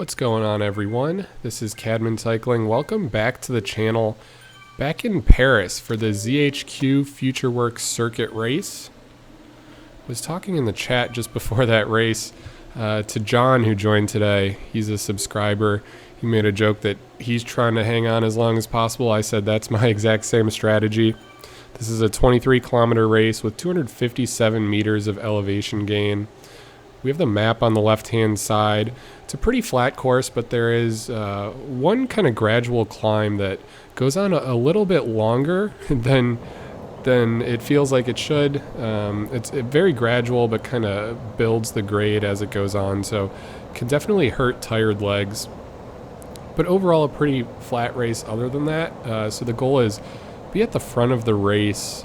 What's going on, everyone? This is Cadman Cycling. Welcome back to the channel. Back in Paris for the ZHQ FutureWorks Circuit Race. I was talking in the chat just before that race to John, who joined today. He's a subscriber. He made a joke that he's trying to hang on as long as possible. I said that's my exact same strategy. This is a 23-kilometer race with 257 meters of elevation gain. We have the map on the left-hand side. It's a pretty flat course, but there is one kind of gradual climb that goes on a little bit longer than it feels like it should. It's very gradual, but kind of builds the grade as it goes on, so can definitely hurt tired legs. But overall, a pretty flat race other than that. So the goal is be at the front of the race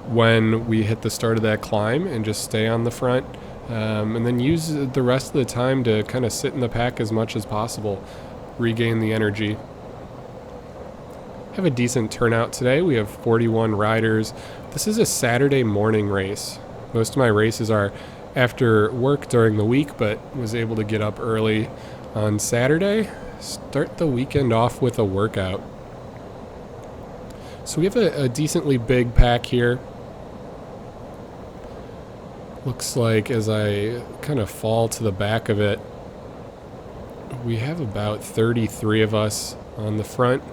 when we hit the start of that climb and just stay on the front. And then use the rest of the time to kind of sit in the pack as much as possible, regain the energy. Have a decent turnout today. We have 41 riders. This is a Saturday morning race. Most of my races are after work during the week, but was able to get up early on Saturday. Start the weekend off with a workout. So we have a decently big pack here. Looks like as I kind of fall to the back of it, we have about 33 of us on the front,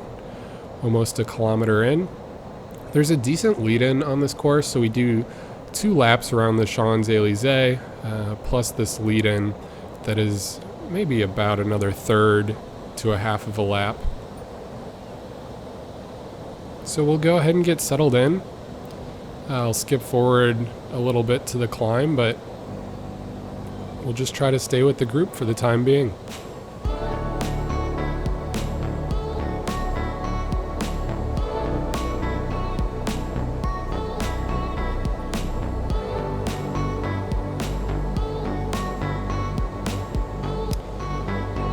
almost a kilometer in. There's a decent lead-in on this course, so we do 2 laps around the Champs Elysees, plus this lead-in that is maybe about another third to a half of a lap. So we'll go ahead and get settled in. I'll skip forward a little bit to the climb, but we'll just try to stay with the group for the time being.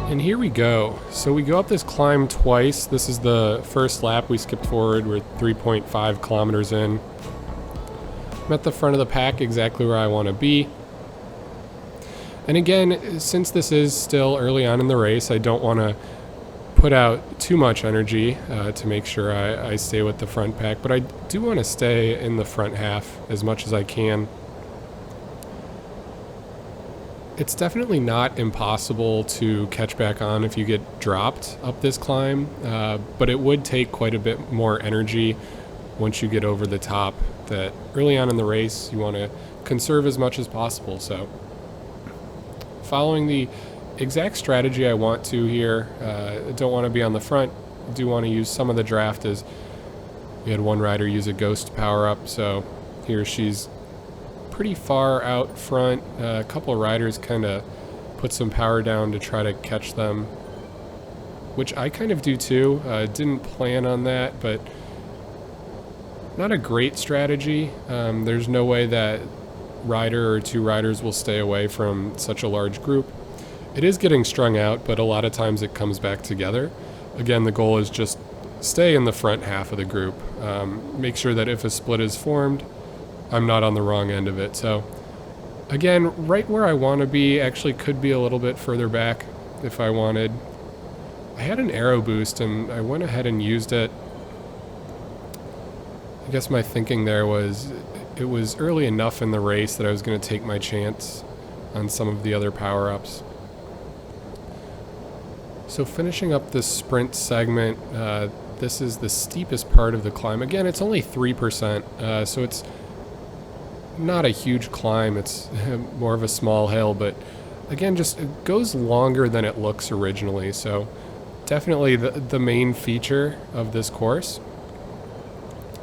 And here we go. So we go up this climb twice. This is the first lap. We skipped forward. We're 3.5 kilometers in. I'm at the front of the pack, exactly where I want to be. And again, since this is still early on in the race, I don't want to put out too much energy to make sure I stay with the front pack, but I do want to stay in the front half as much as I can. It's definitely not impossible to catch back on if you get dropped up this climb, but it would take quite a bit more energy once you get over the top. That early on in the race you want to conserve as much as possible. So following the exact strategy I want to here, I don't want to be on the front. I do want to use some of the draft, as we had one rider use a ghost power up, so here she's pretty far out front. A couple of riders kind of put some power down to try to catch them, which I kind of do too. Didn't plan on that, but not a great strategy. There's no way that rider or 2 riders will stay away from such a large group. It is getting strung out, but a lot of times it comes back together. Again, the goal is just stay in the front half of the group. Make sure that if a split is formed, I'm not on the wrong end of it. So again, right where I want to be. Actually could be a little bit further back if I wanted. I had an aero boost and I went ahead and used it. I guess my thinking there was it was early enough in the race that I was going to take my chance on some of the other power-ups. So finishing up this sprint segment, this is the steepest part of the climb. Again, it's only 3%, so it's not a huge climb. It's more of a small hill, but again, just it goes longer than it looks originally. So definitely the main feature of this course.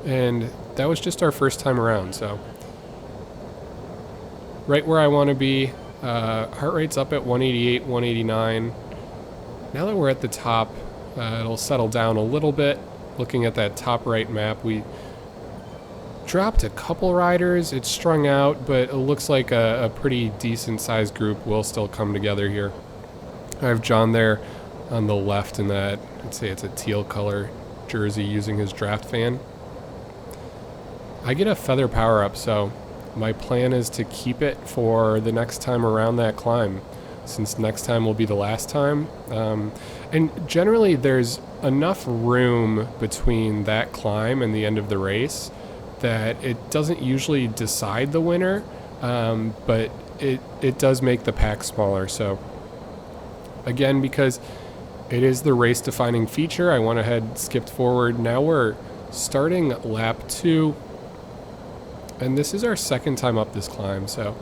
And that was just our first time around, so right where I want to be. Heart rate's up at 188, 189. Now that we're at the top, it'll settle down a little bit. Looking at that top right map, we dropped a couple riders. It's strung out, but it looks like a pretty decent sized group will still come together here. I have John there on the left in that, I'd say it's a teal color jersey, using his draft fan. I get a feather power up, so my plan is to keep it for the next time around that climb. since next time will be the last time. And generally there's enough room between that climb and the end of the race that it doesn't usually decide the winner, but it does make the pack smaller. So again, because it is the race defining feature, I went ahead, skipped forward. Now we're starting lap 2, and this is our second time up this climb, so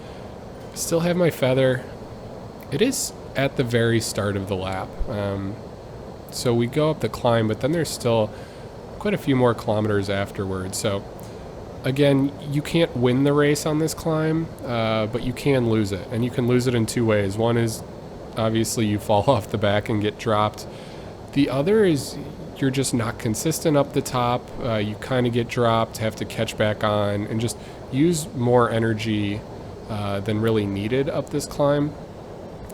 still have my feather. It is at the very start of the lap. So we go up the climb, but then there's still quite a few more kilometers afterwards. So again, you can't win the race on this climb, but you can lose it. And you can lose it in 2 ways. One is obviously you fall off the back and get dropped. The other is you're just not consistent up the top. You kind of get dropped, have to catch back on, and just use more energy than really needed up this climb.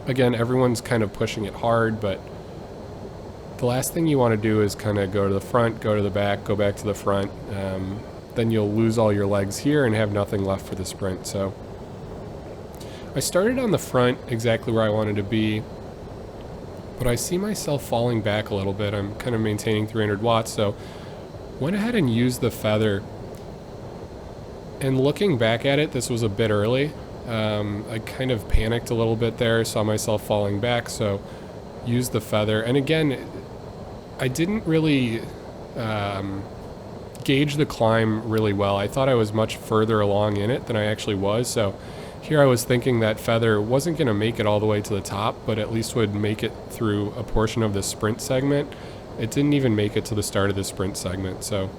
Again, everyone's kind of pushing it hard, but the last thing you want to do is kind of go to the front, go to the back, go back to the front. Then you'll lose all your legs here and have nothing left for the sprint. So I started on the front exactly where I wanted to be, but I see myself falling back a little bit. I'm kind of maintaining 300 watts, so went ahead and used the feather. And looking back at it, this was a bit early. I kind of panicked a little bit there, saw myself falling back, so used the feather. And again, I didn't really gauge the climb really well. I thought I was much further along in it than I actually was, so here I was thinking that feather wasn't going to make it all the way to the top, but at least would make it through a portion of the sprint segment. It didn't even make it to the start of the sprint segment, so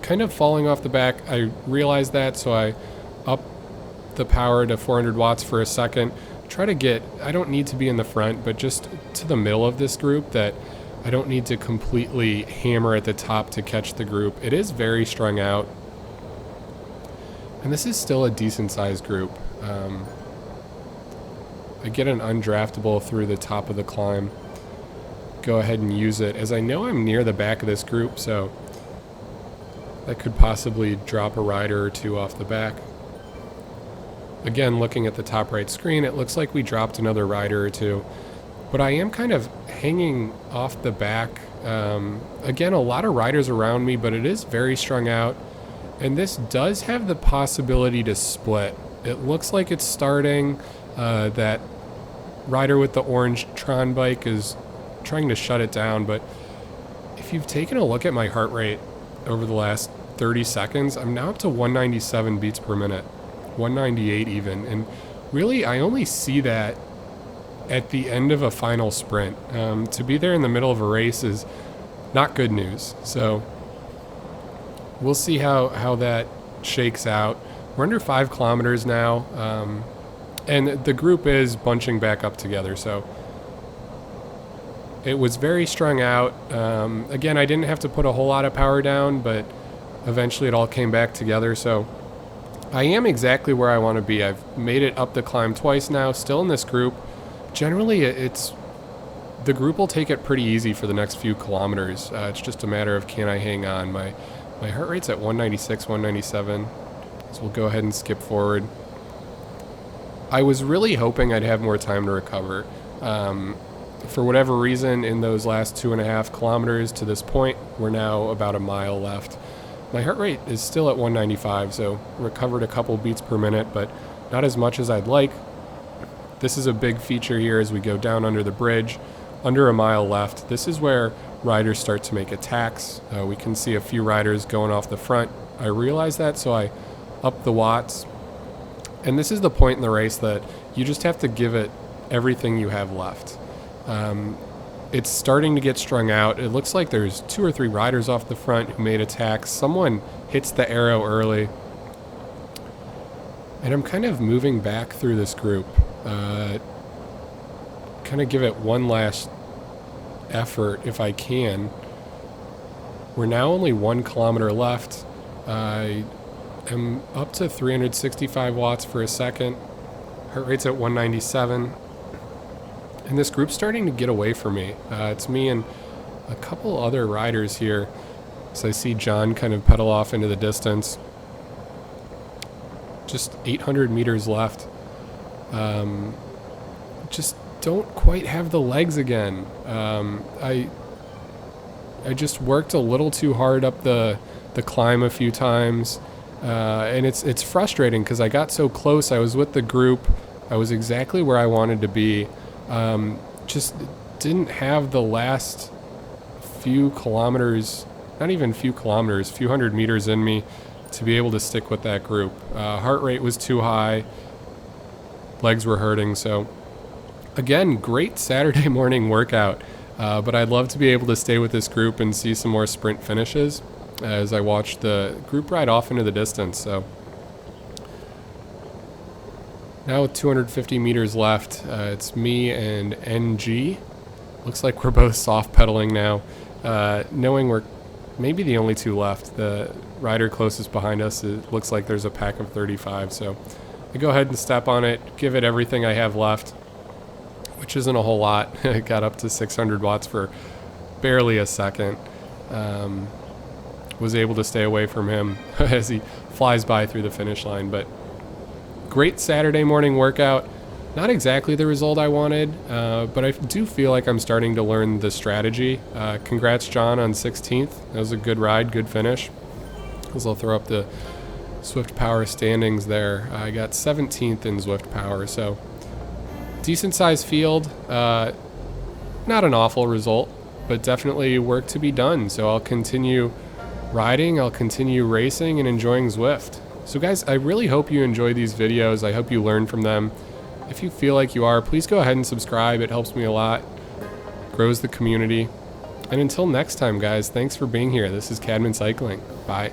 kind of falling off the back. I realized that, so I upped the power to 400 watts for a second. Try to get, I don't need to be in the front, but just to the middle of this group, that I don't need to completely hammer at the top to catch the group. It is very strung out, and this is still a decent sized group. I get an undraftable through the top of the climb. Go ahead and use it, as I know I'm near the back of this group, so that could possibly drop a rider or two off the back. Again, looking at the top right screen, it looks like we dropped another rider or two, but I am kind of hanging off the back. Again, a lot of riders around me, but it is very strung out, and this does have the possibility to split. It looks like it's starting. That rider with the orange Tron bike is trying to shut it down, but if you've taken a look at my heart rate over the last 30 seconds, I'm now up to 197 beats per minute, 198 even, and really I only see that at the end of a final sprint. To be there in the middle of a race is not good news, so we'll see how that shakes out. We're under 5 kilometers now, and the group is bunching back up together, so it was very strung out. Again, I didn't have to put a whole lot of power down, but eventually it all came back together, so I am exactly where I want to be. I've made it up the climb twice now, still in this group. Generally, the group will take it pretty easy for the next few kilometers. It's just a matter of, can I hang on? My heart rate's at 196, 197, so we'll go ahead and skip forward. I was really hoping I'd have more time to recover. For whatever reason, in those last 2.5 kilometers to this point, we're now about a mile left. My heart rate is still at 195, so recovered a couple beats per minute, but not as much as I'd like. This is a big feature here as we go down under the bridge. Under a mile left, this is where riders start to make attacks. We can see a few riders going off the front. I realized that, so I upped the watts. And this is the point in the race that you just have to give it everything you have left. It's starting to get strung out. It looks like there's 2 or 3 riders off the front who made attacks. Someone hits the arrow early. And I'm kind of moving back through this group. Kind of give it one last effort if I can. We're now only 1 kilometer left. I'm up to 365 watts for a second. Heart rate's at 197. And this group's starting to get away from me. It's me and a couple other riders here. So I see John kind of pedal off into the distance. Just 800 meters left. just don't quite have the legs again. I just worked a little too hard up the climb a few times, and it's frustrating because I got so close. I was with the group. I was exactly where I wanted to be. Just didn't have the last few kilometers, not even few kilometers, few hundred meters in me to be able to stick with that group. Heart rate was too high. Legs were hurting. So again, great Saturday morning workout. But I'd love to be able to stay with this group and see some more sprint finishes as I watch the group ride off into the distance. So now with 250 meters left, it's me and NG. Looks like we're both soft pedaling now, knowing we're maybe the only two left. The rider closest behind us, it looks like there's a pack of 35. So I go ahead and step on it, give it everything I have left, which isn't a whole lot. It got up to 600 watts for barely a second. Was able to stay away from him as he flies by through the finish line. But great Saturday morning workout. Not exactly the result I wanted, but I do feel like I'm starting to learn the strategy. Congrats, John, on 16th. That was a good ride, good finish. As I'll throw up the Zwift Power standings there. I got 17th in Zwift Power, so decent sized field. Not an awful result, but definitely work to be done. So I'll continue riding, I'll continue racing and enjoying Zwift. So guys, I really hope you enjoy these videos. I hope you learn from them. If you feel like you are, please go ahead and subscribe. It helps me a lot, grows the community. And until next time, guys, thanks for being here. This is Cadman Cycling. Bye.